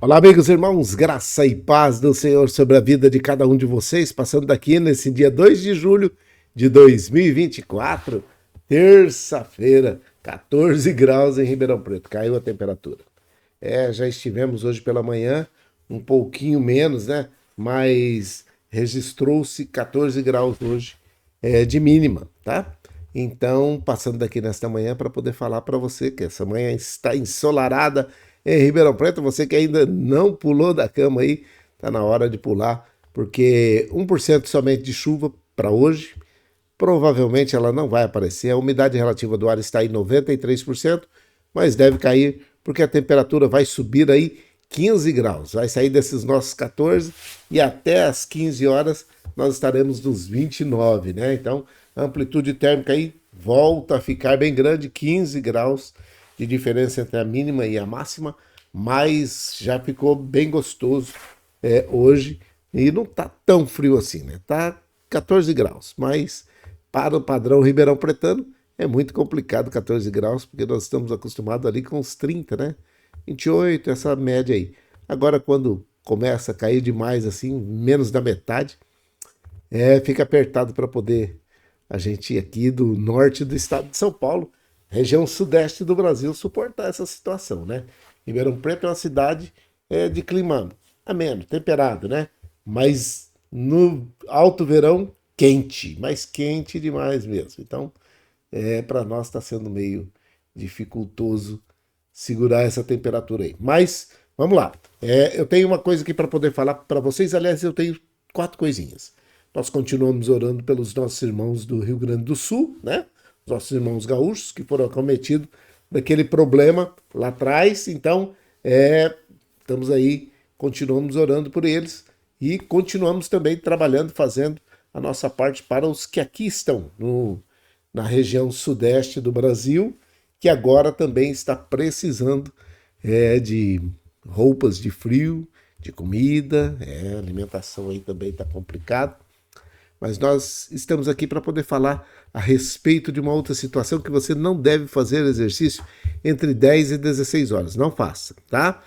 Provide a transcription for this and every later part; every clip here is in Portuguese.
Olá, amigos e irmãos, graça e paz do Senhor sobre a vida de cada um de vocês, passando daqui nesse dia 2 de julho de 2024, terça-feira, 14 graus em Ribeirão Preto, caiu a temperatura. Já estivemos hoje pela manhã, um pouquinho menos, né? Mas registrou-se 14 graus hoje de mínima, tá? Então, passando daqui nesta manhã para poder falar para você que essa manhã está ensolarada em Ribeirão Preto. Você que ainda não pulou da cama aí, tá na hora de pular, porque 1% somente de chuva para hoje. Provavelmente ela não vai aparecer. A umidade relativa do ar está em 93%, mas deve cair porque a temperatura vai subir aí 15 graus. Vai sair desses nossos 14 e até as 15 horas nós estaremos nos 29, né? Então, a amplitude térmica aí volta a ficar bem grande, 15 graus de diferença entre a mínima e a máxima, mas já ficou bem gostoso hoje e não tá tão frio assim, né? Tá 14 graus, mas para o padrão ribeirão pretano é muito complicado 14 graus, porque nós estamos acostumados ali com uns 30, né? 28, essa média aí. Agora, quando começa a cair demais, assim, menos da metade, fica apertado para poder a gente aqui do norte do estado de São Paulo, região sudeste do Brasil, suportar essa situação, né? Ribeirão Preto é uma cidade de clima ameno, temperado, né? Mas no alto verão, quente, mas quente demais mesmo. Então, para nós está sendo meio dificultoso segurar essa temperatura aí. Mas, vamos lá. Eu tenho uma coisa aqui para poder falar para vocês. Aliás, eu tenho 4 coisinhas. Nós continuamos orando pelos nossos irmãos do Rio Grande do Sul, né? Os nossos irmãos gaúchos que foram acometidos daquele problema lá atrás. Então, estamos aí, continuamos orando por eles e continuamos também trabalhando, fazendo a nossa parte para os que aqui estão na região sudeste do Brasil, que agora também está precisando de roupas de frio, de comida, a alimentação aí também está complicado. Mas nós estamos aqui para poder falar a respeito de uma outra situação que você não deve fazer exercício entre 10 e 16 horas. Não faça, tá?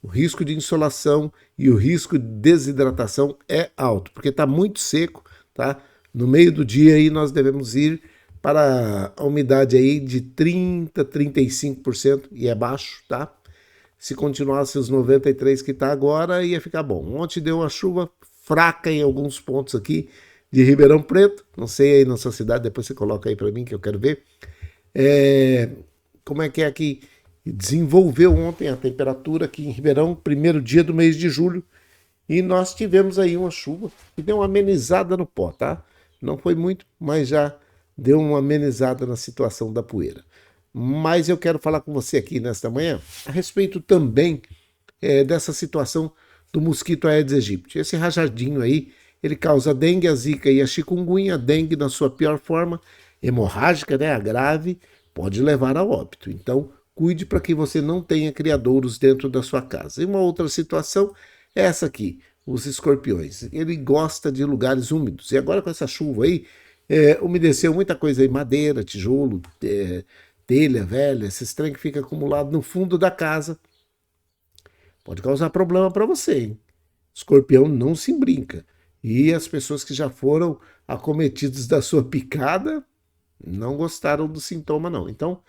O risco de insolação e o risco de desidratação é alto, porque está muito seco, tá? No meio do dia aí nós devemos ir para a umidade aí de 30, 35% e é baixo, tá? Se continuasse os 93 que está agora, ia ficar bom. Ontem deu uma chuva fraca em alguns pontos aqui de Ribeirão Preto, não sei aí na sua cidade, depois você coloca aí para mim que eu quero ver. Como é que aqui desenvolveu ontem a temperatura aqui em Ribeirão, primeiro dia do mês de julho, e nós tivemos aí uma chuva que deu uma amenizada no pó, tá? Não foi muito, mas já deu uma amenizada na situação da poeira. Mas eu quero falar com você aqui nesta manhã a respeito também dessa situação do mosquito Aedes aegypti. Esse rajadinho aí, ele causa a dengue, a zika e a chikungunya. A dengue na sua pior forma, hemorrágica, né, a grave, pode levar ao óbito. Então, cuide para que você não tenha criadouros dentro da sua casa. E uma outra situação é essa aqui, os escorpiões. Ele gosta de lugares úmidos. E agora com essa chuva aí, umedeceu muita coisa aí, madeira, tijolo, telha velha, esses trem que fica acumulado no fundo da casa. Pode causar problema para você, hein? Escorpião não se brinca. E as pessoas que já foram acometidas da sua picada não gostaram do sintoma, não. Então,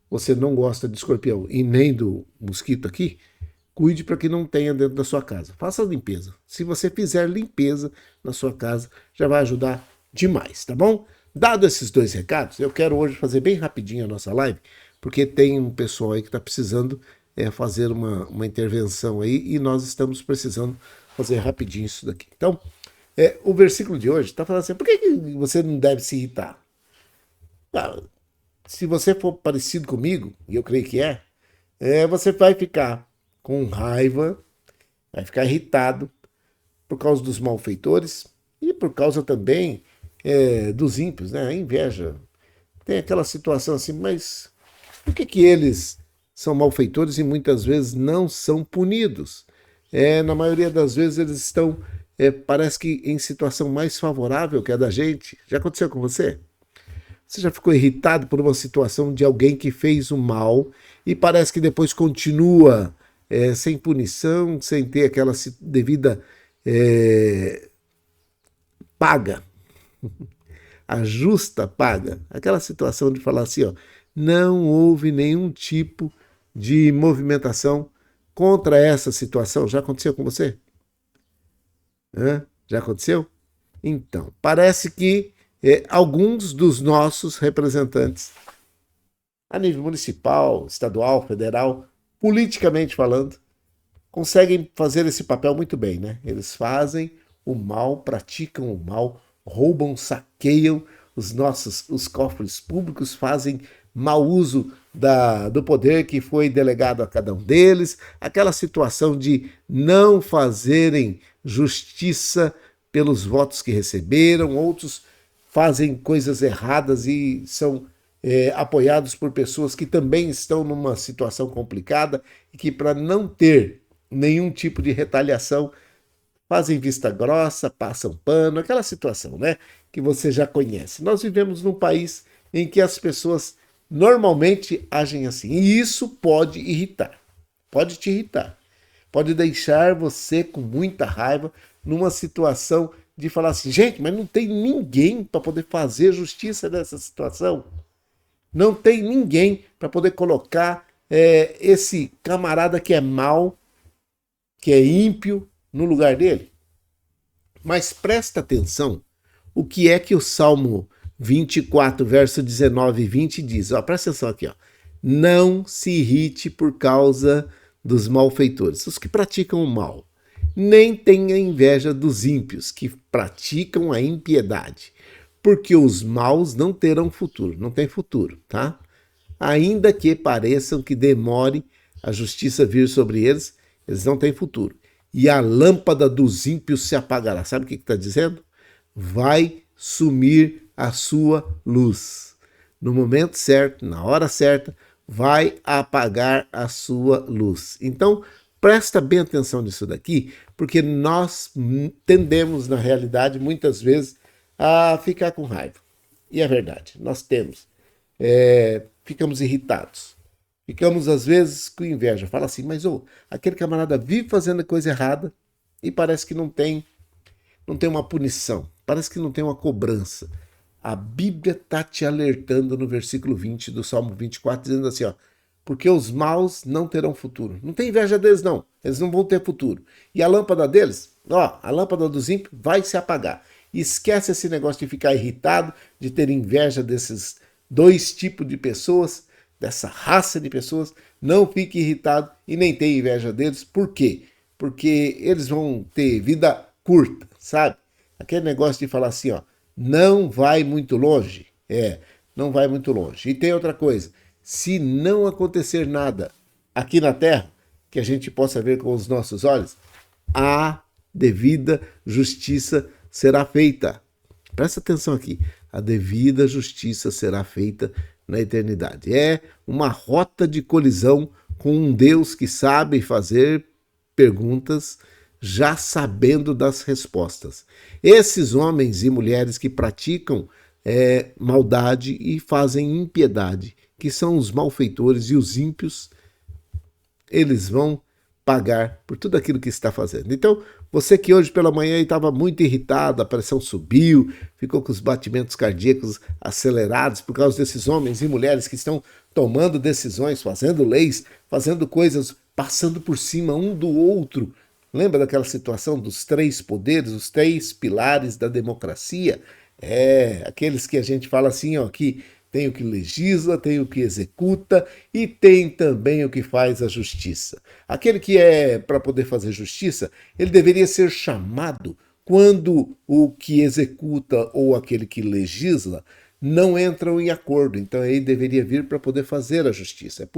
você não gosta de escorpião e nem do mosquito aqui, cuide para que não tenha dentro da sua casa. Faça a limpeza. Se você fizer limpeza na sua casa, já vai ajudar demais, tá bom? Dado esses 2 recados, eu quero hoje fazer bem rapidinho a nossa live, porque tem um pessoal aí que está precisando fazer uma intervenção aí e nós estamos precisando fazer rapidinho isso daqui. Então, o versículo de hoje está falando assim, por que você não deve se irritar? Se você for parecido comigo, e eu creio que você vai ficar com raiva, vai ficar irritado por causa dos malfeitores e por causa também dos ímpios, né? A inveja. Tem aquela situação assim, mas por que eles são malfeitores e muitas vezes não são punidos? Na maioria das vezes eles estão, parece que em situação mais favorável que a da gente. Já aconteceu com você? Você já ficou irritado por uma situação de alguém que fez o mal e parece que depois continua sem punição, sem ter aquela devida paga, a justa paga, aquela situação de falar assim, ó, não houve nenhum tipo de movimentação contra essa situação. Já aconteceu com você? Já aconteceu? Então, parece que alguns dos nossos representantes, a nível municipal, estadual, federal, politicamente falando, conseguem fazer esse papel muito bem, né? Eles fazem o mal, praticam o mal, roubam, saqueiam os cofres públicos, fazem mau uso do poder que foi delegado a cada um deles, aquela situação de não fazerem justiça pelos votos que receberam, outros fazem coisas erradas e são apoiados por pessoas que também estão numa situação complicada e que, para não ter nenhum tipo de retaliação, fazem vista grossa, passam pano, aquela situação, né, que você já conhece. Nós vivemos num país em que as pessoas normalmente agem assim, e isso pode irritar, pode te irritar, pode deixar você com muita raiva numa situação de falar assim, gente, mas não tem ninguém para poder fazer justiça nessa situação. Não tem ninguém para poder colocar esse camarada que é mau, que é ímpio, no lugar dele. Mas presta atenção o que é que o Salmo 24, verso 19 e 20 diz. Ó, presta atenção aqui. Ó. Não se irrite por causa dos malfeitores, os que praticam o mal. Nem tenha inveja dos ímpios, que praticam a impiedade, porque os maus não terão futuro, não tem futuro, tá? Ainda que pareçam que demore a justiça vir sobre eles, eles não têm futuro. E a lâmpada dos ímpios se apagará. Sabe o que está dizendo? Vai sumir a sua luz. No momento certo, na hora certa, vai apagar a sua luz. Então, presta bem atenção nisso daqui, porque nós tendemos, na realidade, muitas vezes, a ficar com raiva. E é verdade, nós temos. Ficamos irritados. Ficamos, às vezes, com inveja. Fala assim, mas aquele camarada vive fazendo coisa errada e parece que não tem uma punição. Parece que não tem uma cobrança. A Bíblia está te alertando no versículo 20 do Salmo 24, dizendo assim, ó, porque os maus não terão futuro. Não tem inveja deles, não. Eles não vão ter futuro. E a lâmpada deles, a lâmpada dos ímpios vai se apagar. E esquece esse negócio de ficar irritado, de ter inveja desses dois tipos de pessoas, dessa raça de pessoas. Não fique irritado e nem tenha inveja deles. Por quê? Porque eles vão ter vida curta, sabe? Aquele negócio de falar assim, ó, não vai muito longe. Não vai muito longe. E tem outra coisa. Se não acontecer nada aqui na Terra, que a gente possa ver com os nossos olhos, a devida justiça será feita. Presta atenção aqui. A devida justiça será feita na eternidade. É uma rota de colisão com um Deus que sabe fazer perguntas já sabendo das respostas. Esses homens e mulheres que praticam maldade e fazem impiedade, que são os malfeitores e os ímpios, eles vão pagar por tudo aquilo que está fazendo. Então, você que hoje pela manhã estava muito irritado, a pressão subiu, ficou com os batimentos cardíacos acelerados por causa desses homens e mulheres que estão tomando decisões, fazendo leis, fazendo coisas, passando por cima um do outro. Lembra daquela situação dos três poderes, os três pilares da democracia? Aqueles que a gente fala assim, ó, que tem o que legisla, tem o que executa e tem também o que faz a justiça. Aquele que é para poder fazer justiça, ele deveria ser chamado quando o que executa ou aquele que legisla não entram em acordo. Então ele deveria vir para poder fazer a justiça.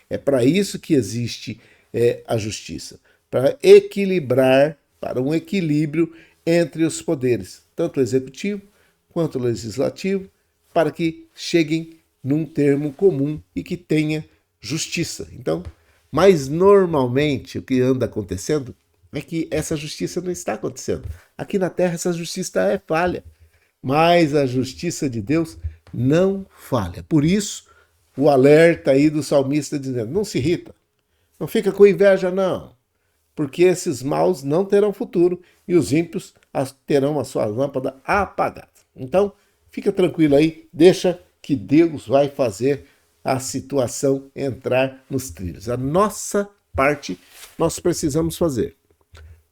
É para isso que existe a justiça. Para equilibrar, para um equilíbrio entre os poderes, tanto o executivo quanto o legislativo, para que cheguem num termo comum e que tenha justiça. Então, mas normalmente o que anda acontecendo é que essa justiça não está acontecendo. Aqui na Terra essa justiça é falha, mas a justiça de Deus não falha. Por isso, o alerta aí do salmista dizendo, não se irrita, Não fica com inveja, não, porque esses maus não terão futuro e os ímpios terão a sua lâmpada apagada. Então, fica tranquilo aí, deixa que Deus vai fazer a situação entrar nos trilhos. A nossa parte nós precisamos fazer.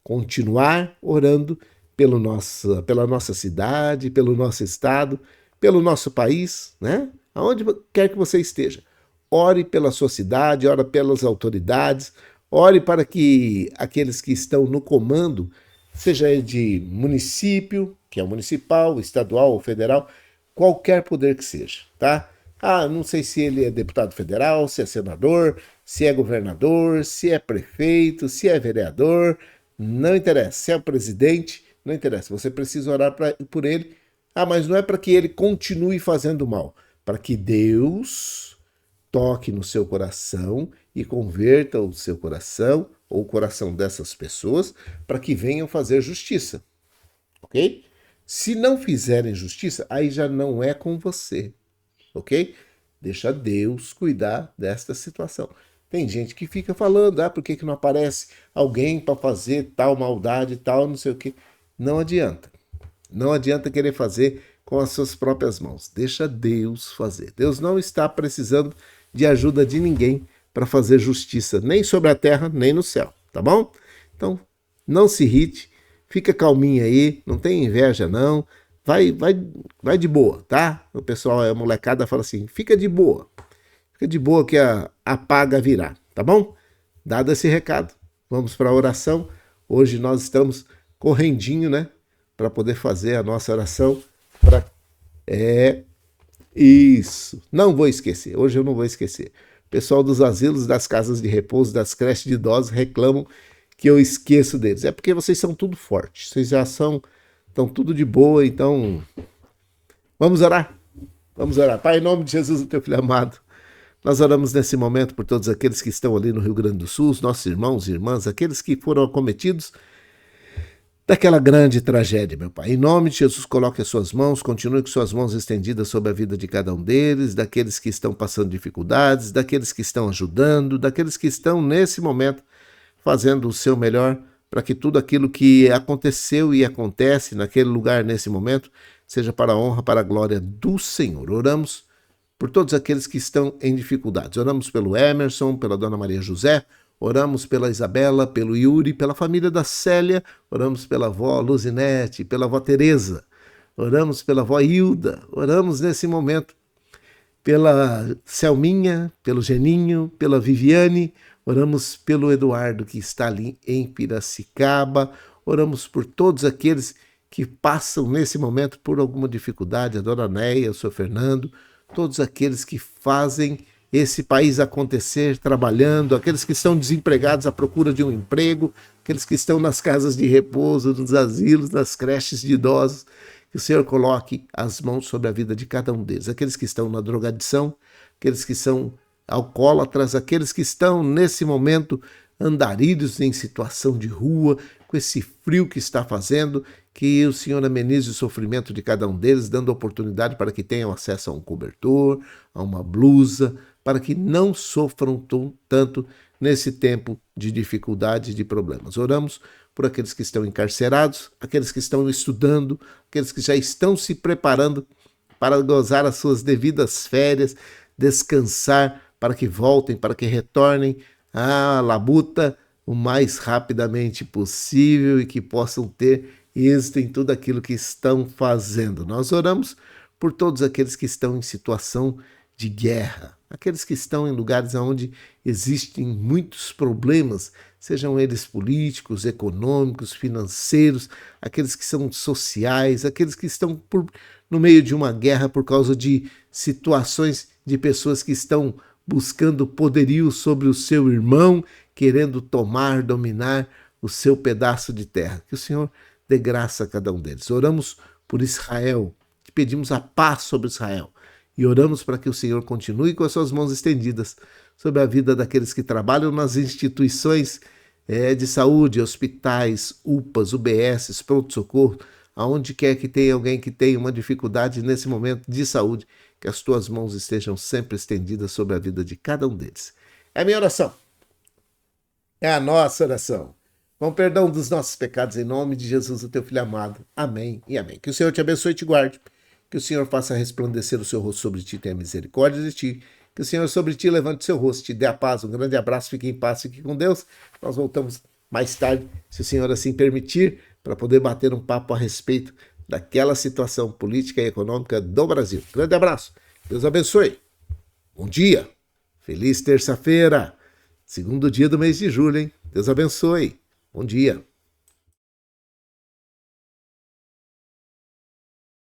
Continuar orando pela nossa cidade, pelo nosso estado, pelo nosso país, né? Aonde quer que você esteja. Ore pela sua cidade, ore pelas autoridades, ore para que aqueles que estão no comando, seja de município, que é o municipal, estadual ou federal, qualquer poder que seja, tá? Ah, não sei se ele é deputado federal, se é senador, se é governador, se é prefeito, se é vereador, não interessa. Se é o presidente, não interessa. Você precisa orar por ele. Ah, mas não é para que ele continue fazendo mal, para que Deus toque no seu coração e converta o seu coração ou o coração dessas pessoas para que venham fazer justiça, ok? Se não fizerem justiça, aí já não é com você, ok? Deixa Deus cuidar desta situação. Tem gente que fica falando, por que não aparece alguém para fazer tal maldade, tal não sei o quê. Não adianta. Não adianta querer fazer com as suas próprias mãos. Deixa Deus fazer. Deus não está precisando de ajuda de ninguém para fazer justiça, nem sobre a terra, nem no céu, tá bom? Então, não se irrite, fica calminho aí, não tem inveja não, vai de boa, tá? O pessoal, a molecada fala assim, fica de boa que a paga virá, tá bom? Dado esse recado, vamos para a oração. Hoje nós estamos correndinho, né? Para poder fazer a nossa oração. Isso, não vou esquecer, hoje eu não vou esquecer. O pessoal dos asilos, das casas de repouso, das creches de idosos reclamam que eu esqueço deles. É porque vocês são tudo fortes, vocês já estão tudo de boa, então vamos orar? Vamos orar. Pai, em nome de Jesus, o teu filho amado, nós oramos nesse momento por todos aqueles que estão ali no Rio Grande do Sul, os nossos irmãos e irmãs, aqueles que foram acometidos daquela grande tragédia, meu Pai. Em nome de Jesus, coloque as suas mãos, continue com suas mãos estendidas sobre a vida de cada um deles, daqueles que estão passando dificuldades, daqueles que estão ajudando, daqueles que estão nesse momento fazendo o seu melhor para que tudo aquilo que aconteceu e acontece naquele lugar nesse momento seja para a honra, para a glória do Senhor. Oramos por todos aqueles que estão em dificuldades. Oramos pelo Emerson, pela Dona Maria José, oramos pela Isabela, pelo Yuri, pela família da Célia, oramos pela avó Luzinete, pela avó Tereza, oramos pela avó Hilda, oramos nesse momento pela Selminha, pelo Geninho, pela Viviane, oramos pelo Eduardo que está ali em Piracicaba, oramos por todos aqueles que passam nesse momento por alguma dificuldade, a Dona Neia, o Sr. Fernando, todos aqueles que fazem esse país acontecer trabalhando, aqueles que estão desempregados à procura de um emprego, aqueles que estão nas casas de repouso, nos asilos, nas creches de idosos, que o Senhor coloque as mãos sobre a vida de cada um deles, aqueles que estão na drogadição, aqueles que são alcoólatras, aqueles que estão nesse momento andarilhos em situação de rua, com esse frio que está fazendo, que o Senhor amenize o sofrimento de cada um deles, dando oportunidade para que tenham acesso a um cobertor, a uma blusa, para que não sofram tanto nesse tempo de dificuldade e de problemas. Oramos por aqueles que estão encarcerados, aqueles que estão estudando, aqueles que já estão se preparando para gozar as suas devidas férias, descansar, para que voltem, para que retornem à labuta o mais rapidamente possível e que possam ter êxito em tudo aquilo que estão fazendo. Nós oramos por todos aqueles que estão em situação de guerra, aqueles que estão em lugares onde existem muitos problemas, sejam eles políticos, econômicos, financeiros, aqueles que são sociais, aqueles que estão no meio de uma guerra por causa de situações de pessoas que estão buscando poderio sobre o seu irmão, querendo tomar, dominar o seu pedaço de terra. Que o Senhor dê graça a cada um deles. Oramos por Israel, pedimos a paz sobre Israel. E oramos para que o Senhor continue com as suas mãos estendidas sobre a vida daqueles que trabalham nas instituições de saúde, hospitais, UPAs, UBSs, pronto-socorro, aonde quer que tenha alguém que tenha uma dificuldade nesse momento de saúde, que as tuas mãos estejam sempre estendidas sobre a vida de cada um deles. É a minha oração. É a nossa oração. Com perdão dos nossos pecados, em nome de Jesus, o teu Filho amado. Amém e amém. Que o Senhor te abençoe e te guarde. Que o Senhor faça resplandecer o seu rosto sobre ti e tenha misericórdia de ti. Que o Senhor sobre ti levante o seu rosto, te dê a paz. Um grande abraço, fique em paz, fique com Deus. Nós voltamos mais tarde, se o Senhor assim permitir, para poder bater um papo a respeito daquela situação política e econômica do Brasil. Grande abraço. Deus abençoe. Bom dia. Feliz terça-feira. Segundo dia do mês de julho, hein? Deus abençoe. Bom dia.